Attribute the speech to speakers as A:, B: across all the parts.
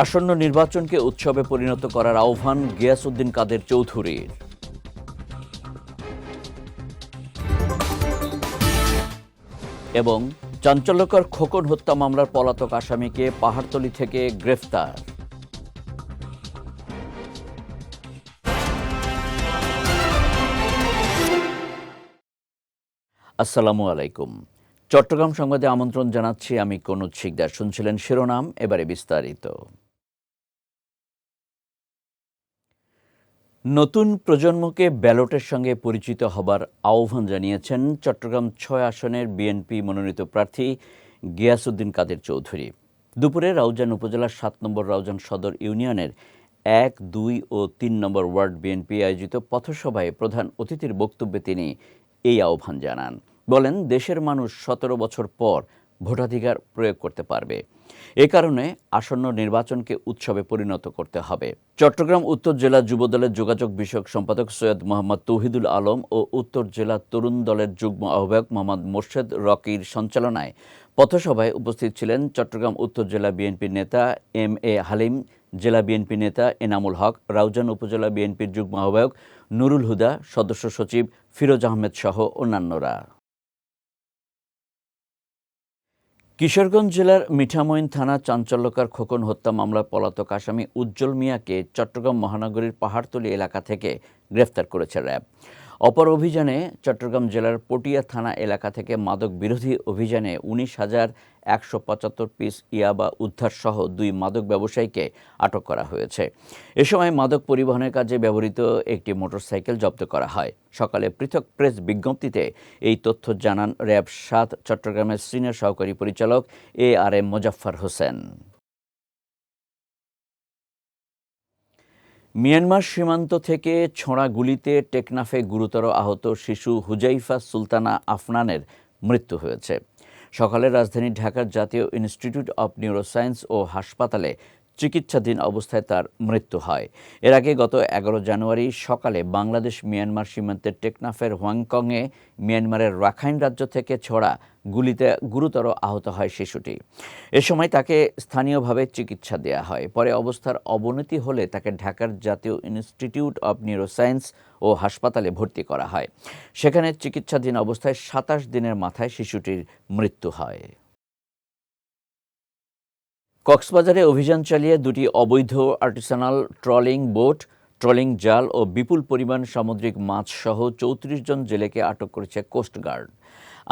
A: আসন্ন নির্বাচনকে উৎসবে পরিণত করার আহ্বান গিয়াসউদ্দিন কাদের চৌধুরীর। এবং চাঞ্চল্যকর খোকন হত্যা মামলার পলাতক আসামিকে পাহাড়তলী থেকে গ্রেফতার। আসসালামু আলাইকুম। চট্টগ্রাম সংবাদে আমন্ত্রণ জানাচ্ছি আমি কনুজ শিকদার। শুনছিলেন শিরোনাম, এবারে বিস্তারিত। নতুন প্রজন্মকে ব্যালটের সঙ্গে পরিচিত হবার আহ্বান জানিয়েছেন চট্টগ্রাম ৬ আসনের বিএনপি মনোনীত প্রার্থী গিয়াসউদ্দিন কাদের চৌধুরী। দুপুরে রাউজান উপজেলার ৭ নম্বর রাউজান সদর ইউনিয়নের ১, ২ ও ৩ নম্বর ওয়ার্ড বিএনপি আয়োজিত পথসভায় প্রধান অতিথির বক্তব্যে তিনি এই আহ্বান জানান। বলেন, দেশের মানুষ ১৭ বছর পর ভোটাধিকার প্রয়োগ করতে পারবে। এ কারণে আসন্ন নির্বাচনকে উৎসবে পরিণত করতে হবে। চট্টগ্রাম উত্তর জেলা যুবদলের যোগাযোগ বিষয়ক সম্পাদক সৈয়দ মোহাম্মদ তৌহিদুল আলম ও উত্তর জেলা তরুণ দলের যুগ্ম আহ্বায়ক মোহাম্মদ মোর্শেদ রকির সঞ্চালনায় পথসভায় উপস্থিত ছিলেন চট্টগ্রাম উত্তর জেলা বিএনপির নেতা MA হালিম, জেলা বিএনপি নেতা এনামুল হক, রাউজান উপজেলা বিএনপির যুগ্ম আহ্বায়ক নুরুল হুদা, সদস্য সচিব ফিরোজ আহমেদ সহ অন্যান্যরা। কিশোরগঞ্জ জেলার মিঠামইন থানা চাঞ্চল্যকর খোকন হত্যা মামলার পলাতক আসামি উজ্জ্বল মিয়াকে চট্টগ্রাম মহানগরীর পাহাড়তলী এলাকা থেকে গ্রেফতার করেছে র্যাব। অপর অভিযানে চট্টগ্রাম জেলার পটিয়া থানা এলাকা থেকে মাদক বিরোধী অভিযানে ১৯,১৭৫ পিস ইয়াবা উদ্ধার সহ ২ মাদক ব্যবসায়ীকে আটক করা হয়েছে। এ সময় মাদক পরিবহনের কাজে ব্যবহৃত একটি মোটরসাইকেল জব্দ করা হয়। সকালে পৃথক প্রেস বিজ্ঞপ্তিতে এই তথ্য জানান র্যাব ৭ চট্টগ্রামের সিনিয়র সহকারী পরিচালক ARM মোজাফফর হোসেন। মিয়ানমার সীমান্ত থেকে ছোঁড়া গুলিতে টেকনাফে গুরুতর আহত শিশু হুজাইফা সুলতানা আফনানের মৃত্যু হয়েছে। সকালে রাজধানী ঢাকার জাতীয় ইনস্টিটিউট অব নিউরোসায়েন্স ও হাসপাতালে চিকিৎসাধীন অবস্থায় তার মৃত্যু হয়। এর আগে গত ১১ জানুয়ারি সকালে বাংলাদেশ মিয়ানমার সীমান্তের টেকনাফের হোয়াংকংয়ে মিয়ানমারের রাখাইন রাজ্য থেকে ছোড়া গুলিতে গুরুতর আহত হয় শিশুটি। এ সময় তাকে স্থানীয়ভাবে চিকিৎসা দেওয়া হয়। পরে অবস্থার অবনতি হলে তাকে ঢাকার জাতীয় ইনস্টিটিউট অব নিউরোসায়েন্স ও হাসপাতালে ভর্তি করা হয়। সেখানে চিকিৎসাধীন অবস্থায় ২৭ দিনের মাথায় শিশুটির মৃত্যু হয়। কক্সবাজারে অভিযান চালিয়ে ২টি অবৈধ আর্টিসানাল ট্রলিং বোট, ট্রলিং জাল ও বিপুল পরিমাণ সামুদ্রিক মাছ সহ ৩৪ জন জেলেকে আটক করেছে কোস্টগার্ড।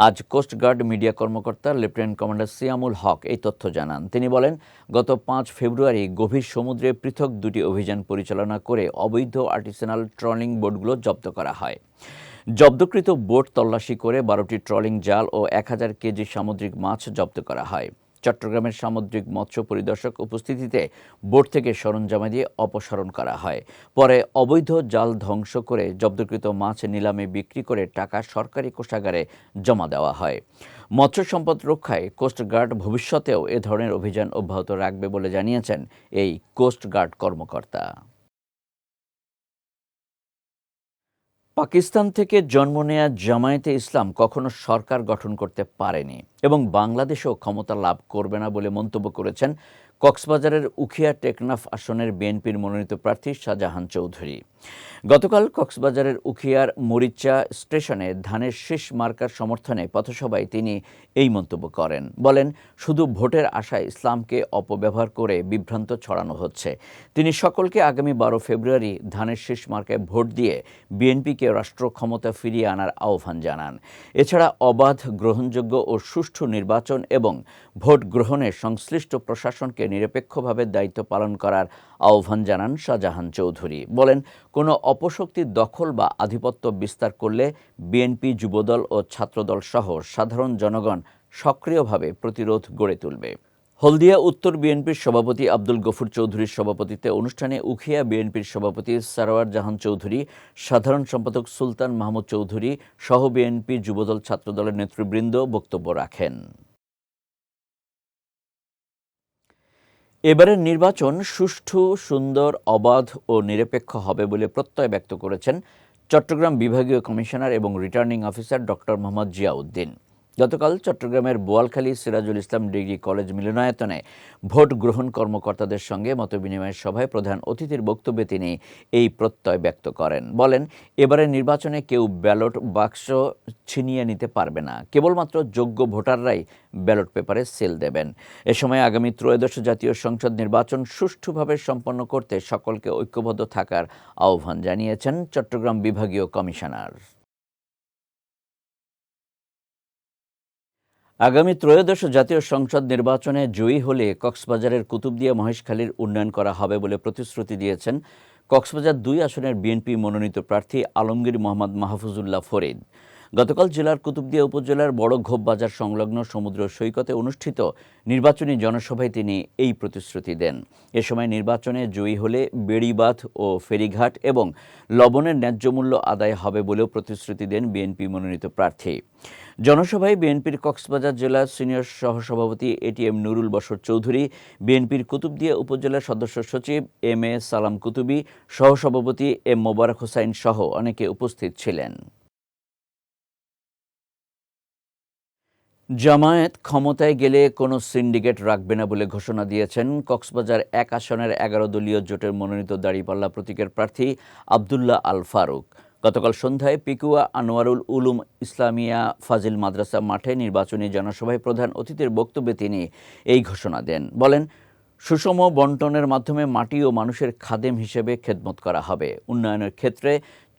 A: আজ কোস্টগার্ড মিডিয়া কর্মকর্তা লেফটেন্যান্ট কমান্ডার সিয়ামুল হক এই তথ্য জানান। তিনি বলেন, গত ৫ ফেব্রুয়ারি গভীর সমুদ্রে পৃথক ২টি অভিযান পরিচালনা করে অবৈধ আর্টিসানাল ট্রলিং বোটগুলো জব্দ করা হয়। জব্দকৃত বোট তল্লাশি করে ১২টি ট্রলিং জাল ও ১,০০০ কেজি সামুদ্রিক মাছ জব্দ করা হয়। চট্টগ্রামের সামুদ্রিক মৎস্য পরিদর্শক উপস্থিতিতে বোট থেকে সরঞ্জাম দিয়ে অপসারণ করা হয়। পরে অবৈধ জাল ধ্বংস করে জব্দকৃত মাছ নিলামে বিক্রি করে টাকা সরকারি কোষাগারে জমা দেওয়া হয়। মৎস্য সম্পদ রক্ষায় কোস্টগার্ড ভবিষ্যতেও এ ধরনের অভিযান অব্যাহত রাখবে বলে জানিয়েছেন এই কোস্টগার্ড কর্মকর্তা। পাকিস্তান থেকে জন্ম নেয়া জামায়াতে ইসলাম কখনো সরকার গঠন করতে পারেনি এবং বাংলাদেশেও ক্ষমতা লাভ করবে না বলে মন্তব্য করেছেন কক্সবাজারের উখিয়া টেকনাফ আসনের বিএনপির মনোনীত প্রার্থী শাহজাহান চৌধুরী। গতকাল কক্সবাজারের উখিয়ার মরিচা স্টেশনে ধানের শীষ মার্কার সমর্থনে পথসভায় তিনি এই মন্তব্য করেন। বলেন, শুধু ভোটের আশায় ইসলামকে অপব্যবহার করে বিভ্রান্ত ছড়ানো হচ্ছে। তিনি সকলকে আগামী ১২ ফেব্রুয়ারি ধানের শীষ মার্কায় ভোট দিয়ে বিএনপিকে রাষ্ট্র ক্ষমতা ফিরিয়ে আনার আহ্বান জানান। এছাড়া অবাধ, গ্রহণযোগ্য ও সুষ্ঠু নির্বাচন এবং ভোট গ্রহণে সংশ্লিষ্ট প্রশাসনকে নিরপেক্ষভাবে দায়িত্ব পালন করার আহ্বান জানান শাহজাহান চৌধুরী। বলেন, কোনো অপশক্তির দখল বা আধিপত্য বিস্তার করলে বিএনপি, যুবদল ও ছাত্রদল সহ সাধারণ জনগণ সক্রিয়ভাবে প্রতিরোধ গড়ে তুলবে। হলদিয়া উত্তর বিএনপির সভাপতি আব্দুল গফুর চৌধুরীর সভাপতিত্বে অনুষ্ঠানে উখিয়া বিএনপির সভাপতি সারোয়ার জাহান চৌধুরী, সাধারণ সম্পাদক সুলতান মাহমুদ চৌধুরী সহ বিএনপি, যুবদল, ছাত্রদলের নেতৃবৃন্দ বক্তব্য রাখেন। এবারের নির্বাচন সুষ্ঠু, সুন্দর, অবাধ ও নিরপেক্ষ হবে বলে প্রত্যয় ব্যক্ত করেছেন চট্টগ্রাম বিভাগীয় কমিশনার এবং returning officer doctor Mohammad Ziauddin. গতকাল চট্টগ্রামের বোয়ালখালী সিরাজুল ইসলাম ডিগ্রি কলেজ মিলনায়তনে ভোট গ্রহণ কর্মকর্তাদের সঙ্গে মতবিনিময় সভায় প্রধান অতিথির বক্তব্যে তিনি এই প্রত্যয় ব্যক্ত করেন। বলেন, এবারের নির্বাচনে কেউ ব্যালট বাক্স ছিনিয়ে নিতে পারবে না, কেবলমাত্র যোগ্য ভোটাররাই ব্যালট পেপারে সিল দেবেন। এ সময় আগামী ত্রয়োদশ জাতীয় সংসদ নির্বাচন সুষ্ঠুভাবে সম্পন্ন করতে সকলকে ঐক্যবদ্ধ থাকার আহ্বান জানিয়েছেন চট্টগ্রাম বিভাগীয় কমিশনার। আগামী ত্রয়োদশ জাতীয় সংসদ নির্বাচনে জয়ী হলে কক্সবাজারের কুতুবদিয়া মহেশখালীর উন্নয়ন করা হবে বলে প্রতিশ্রুতি দিয়েছেন কক্সবাজার ২ আসনের বিএনপি মনোনীত প্রার্থী আলমগীর মোহাম্মদ মাহফুজুল্লাহ ফরিদ। গতকাল জেলার কুতুবদিয়া উপজেলার বড় ঘোপ বাজার সংলগ্ন সমুদ্র সৈকতে অনুষ্ঠিত নির্বাচনী জনসভায় তিনি এই প্রতিশ্রুতি দেন। এ সময় নির্বাচনে জয়ী হলে বেড়িবাঁধ ও ফেরিঘাট এবং লবণের ন্যায্য মূল্য আদায় হবে বলেও প্রতিশ্রুতি দেন বিএনপি মনোনীত প্রার্থী। জনসভায় বিএনপির কক্সবাজার জেলা সিনিয়র সহসভাপতি এটিএম নুরুল বশর চৌধুরী, বিএনপির কুতুবদিয়া উপজেলা সদস্য সচিব এম এ সালাম কুতুবী, সহসভাপতি এম মোবারক হোসাইন সহ অনেকে উপস্থিত ছিলেন। জামায়াত ক্ষমতায় গেলে কোনো সিন্ডিকেট রাখবে না বলে ঘোষণা দিয়েছেন কক্সবাজার ১ আসনের ১১ দলীয় জোটের মনোনীত দাঁড়িপাল্লা প্রতীকের প্রার্থী আবদুল্লাহ আল ফারুক। গতকাল সন্ধ্যায় পিকুয়া আনোয়ারুল উলুম ইসলামিয়া ফাজিল মাদ্রাসা মাঠে নির্বাচনী জনসভায় প্রধান অতিথির বক্তব্যে তিনি এই ঘোষণা দেন। বলেন, সুষম বন্টনের মাধ্যমে মাটি ও মানুষের খাদেম হিসেবে খেদমত করা হবে। উন্নয়নের ক্ষেত্রে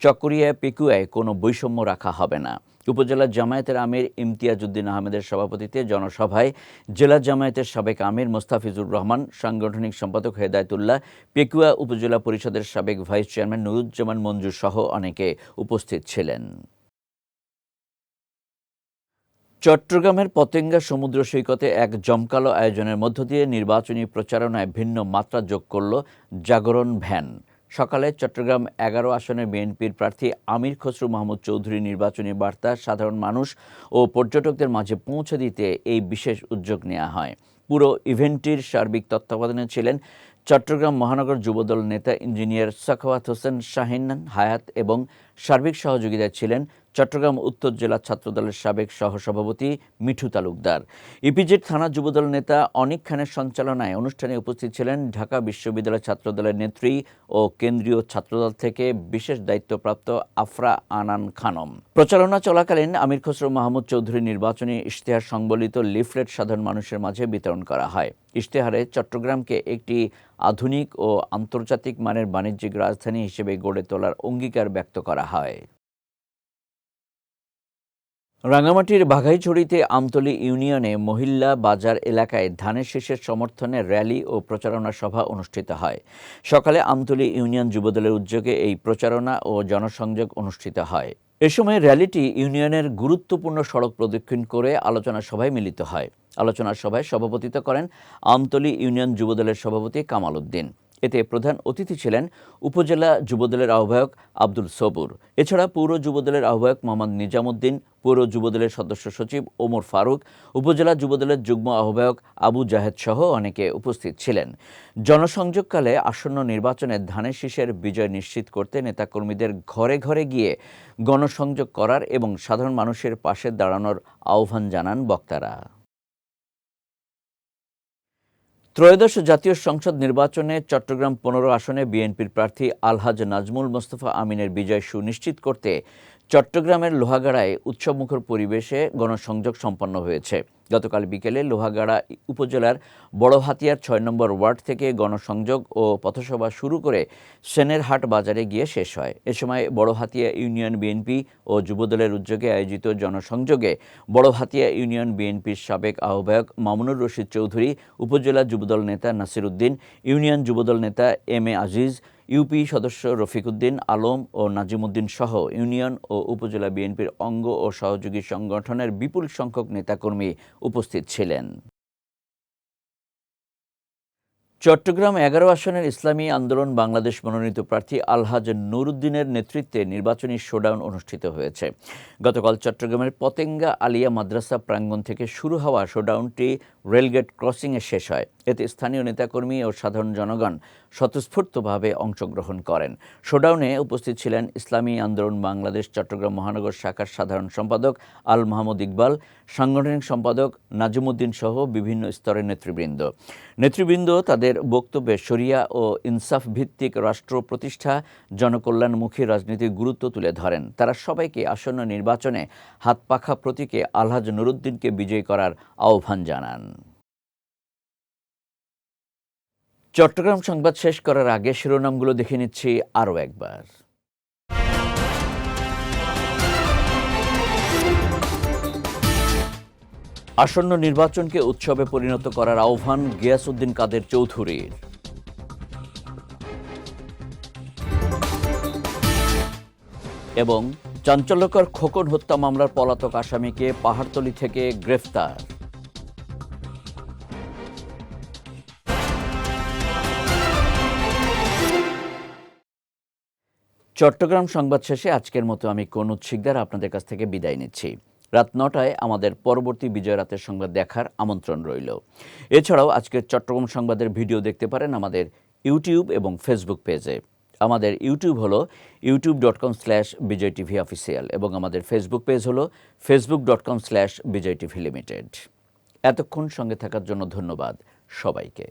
A: চকরিয়া পিকুয়ায় কোনো বৈষম্য রাখা হবে না। উপজেলা জামায়াতের আমির ইমতিয়াজ উদ্দিন আহমেদের সভাপতিত্বে জনসভায় জেলা জামায়াতের সাবেক আমির মোস্তাফিজুর রহমান, সাংগঠনিক সম্পাদক হেদায়েতুল্লাহ, পেকুয়া উপজেলা পরিষদের সাবেক ভাইস চেয়ারম্যান নুরুজ্জামান মঞ্জু সহ অনেকে উপস্থিত ছিলেন। চট্টগ্রামের পতেঙ্গা সমুদ্র সৈকতে এক জমকালো আয়োজনের মধ্য দিয়ে নির্বাচনী প্রচারণায় ভিন্ন মাত্রা যোগ করল জাগরণ ভ্যান। সকালে চট্টগ্রাম ১১ আসনের বিএনপির প্রার্থী আমির খসরু মাহমুদ চৌধুরীর নির্বাচনী বার্তা সাধারণ মানুষ ও পর্যটকদের মাঝে পৌঁছে দিতে এই বিশেষ উদ্যোগ নেওয়া হয়। পুরো ইভেন্টটির সার্বিক তত্ত্বাবধানে ছিলেন চট্টগ্রাম মহানগর যুবদল নেতা ইঞ্জিনিয়ার সাখাওয়াত হোসেন শাহিন হায়াত এবং সার্বিক সহযোগিতায় ছিলেন চট্টগ্রাম উত্তর জেলা ছাত্রদলের সাবেক সহসভাপতি মিঠু তালুকদার। ইপিজেড থানা যুবদল নেতা অনিক খানের সঞ্চালনায় অনুষ্ঠানে উপস্থিত ছিলেন ঢাকা বিশ্ববিদ্যালয় ছাত্রদলের নেত্রী ও কেন্দ্রীয় ছাত্রদল থেকে বিশেষ দায়িত্বপ্রাপ্ত আফরা আনান খানম। প্রচারণা চলাকালীন আমির খসরু মাহমুদ চৌধুরীর নির্বাচনী ইশতেহার সংবলিত লিফলেট সাধারণ মানুষের মাঝে বিতরণ করা হয়। ইশতেহারে চট্টগ্রামকে একটি আধুনিক ও আন্তর্জাতিক মানের বাণিজ্যিক রাজধানী হিসেবে গড়ে তোলার অঙ্গীকার ব্যক্ত করা হয়। রাঙামাটির বাঘাইছড়িতে আমতলী ইউনিয়নে মহিল্লা বাজার এলাকায় ধানের শীষের সমর্থনে র্যালি ও প্রচারণা সভা অনুষ্ঠিত হয়। সকালে আমতলী ইউনিয়ন যুবদলের উদ্যোগে এই প্রচারণা ও জনসংযোগ অনুষ্ঠিত হয়। এ সময় র্যালিটি ইউনিয়নের গুরুত্বপূর্ণ সড়ক প্রদক্ষিণ করে আলোচনা সভায় মিলিত হয়। আলোচনা সভায় সভাপতিত্ব করেন আমতলী ইউনিয়ন যুবদলের সভাপতি কামাল উদ্দিন। এতে প্রধান অতিথি ছিলেন উপজেলা যুবদলের আহ্বায়ক আব্দুল সবুর। এছাড়া পৌর যুবদলের আহ্বায়ক মোহাম্মদ নিজামুদ্দিন, পৌর যুবদলের সদস্য সচিব ওমর ফারুক, উপজেলা যুবদলের যুগ্ম আহ্বায়ক আবু জাহেদ সহ অনেকে উপস্থিত ছিলেন। জনসংযোগকালে আসন্ন নির্বাচনে ধানের শীষের বিজয় নিশ্চিত করতে নেতাকর্মীদের ঘরে ঘরে গিয়ে গণসংযোগ করার এবং সাধারণ মানুষের পাশে দাঁড়ানোর আহ্বান জানান বক্তারা। ত্রয়োদশ জাতীয় সংসদ নির্বাচনে চট্টগ্রাম ১৫ আসনে বিএনপির প্রার্থী আলহাজ নাজমুল মোস্তফা আমিনের বিজয় সুনিশ্চিত করতে চট্টগ্রামের লোহাগাড়ায় উৎসবমুখর পরিবেশে গণসংযোগ সম্পন্ন হয়েছে। গতকাল বিকেলে লোহাগাড়া উপজেলার বড়হাতিয়ার ৬ নম্বর ওয়ার্ড থেকে গণসংযোগ ও পথসভা শুরু করে সেনেরহাট বাজারে গিয়ে শেষ হয়। এ সময় বড়হাতিয়া ইউনিয়ন বিএনপি ও যুবদলের উদ্যোগে আয়োজিত জনসংযোগে বড়হাতিয়া ইউনিয়ন বিএনপির সাবেক আহ্বায়ক মামুনুর রশিদ চৌধুরী, উপজেলা যুবদল নেতা নাসির উদ্দিন, ইউনিয়ন যুবদল নেতা এম এ আজিজ, ইউপি সদস্য রফিক উদ্দিন আলম ও নাজিমুদ্দিন সহ ইউনিয়ন ও উপজেলা বিএনপির অঙ্গ ও সহযোগী সংগঠনের বিপুল সংখ্যক নেতাকর্মী উপস্থিত ছিলেন। চট্টগ্রাম ১১ আসনের ইসলামী আন্দোলন বাংলাদেশ মনোনীত প্রার্থী আলহাজ নুরুদ্দিনের নেতৃত্বে নির্বাচনী শোডাউন অনুষ্ঠিত হয়েছে। গতকাল চট্টগ্রামের পতেঙ্গা আলিয়া মাদ্রাসা প্রাঙ্গণ থেকে শুরু হওয়া শোডাউনটি রেলগেট ক্রসিংয়ে শেষ হয়। এতে স্থানীয় নেতাকর্মী ও সাধারণ জনগণ স্বতঃস্ফূর্তভাবে অংশগ্রহণ করেন। শোডাউনে উপস্থিত ছিলেন ইসলামী আন্দোলন বাংলাদেশ চট্টগ্রাম মহানগর শাখার সাধারণ সম্পাদক আল মাহমুদ ইকবাল, সাংগঠনিক সম্পাদক নাজিমুদ্দিন সহ বিভিন্ন স্তরের নেতৃবৃন্দ তাদের বক্তব্যে শরিয়া ও ইনসাফ ভিত্তিক রাষ্ট্র প্রতিষ্ঠা, জনকল্যাণমুখী রাজনীতির গুরুত্ব তুলে ধরেন। তারা সবাইকে আসন্ন নির্বাচনে হাতপাখা প্রতীকে আলহাজ নুরুদ্দিনকে বিজয়ী করার আহ্বান জানান। চট্টগ্রাম সংবাদ শেষ করার আগে শিরোনামগুলো দেখে নিচ্ছি আরও একবার। আসন্ন নির্বাচনকে উৎসবে পরিণত করার আহ্বান গিয়াসউদ্দিন কাদের চৌধুরীর। এবং চাঞ্চল্যকর খোকন হত্যা মামলার পলাতক আসামিকে পাহাড়তলী থেকে গ্রেফতার। চট্টগ্রাম সংবাদ শেষে আজকের মতো আমি কনুদ শিকদার আপনাদের কাছ থেকে বিদায় নিচ্ছি। রাত ৯টায় আমাদের পরবর্তী বিজয় রাতের সংবাদ দেখার আমন্ত্রণ রইল। এছাড়াও আজকের চট্টগ্রাম সংবাদের ভিডিও দেখতে পারেন আমাদের ইউটিউব এবং ফেসবুক পেজে। আমাদের ইউটিউব হলো youtube.com/BijayTVOfficial এবং আমাদের ফেসবুক পেজ হলো facebook.com/BijayTVLimited। এতক্ষণ সঙ্গে থাকার জন্য ধন্যবাদ সবাইকে।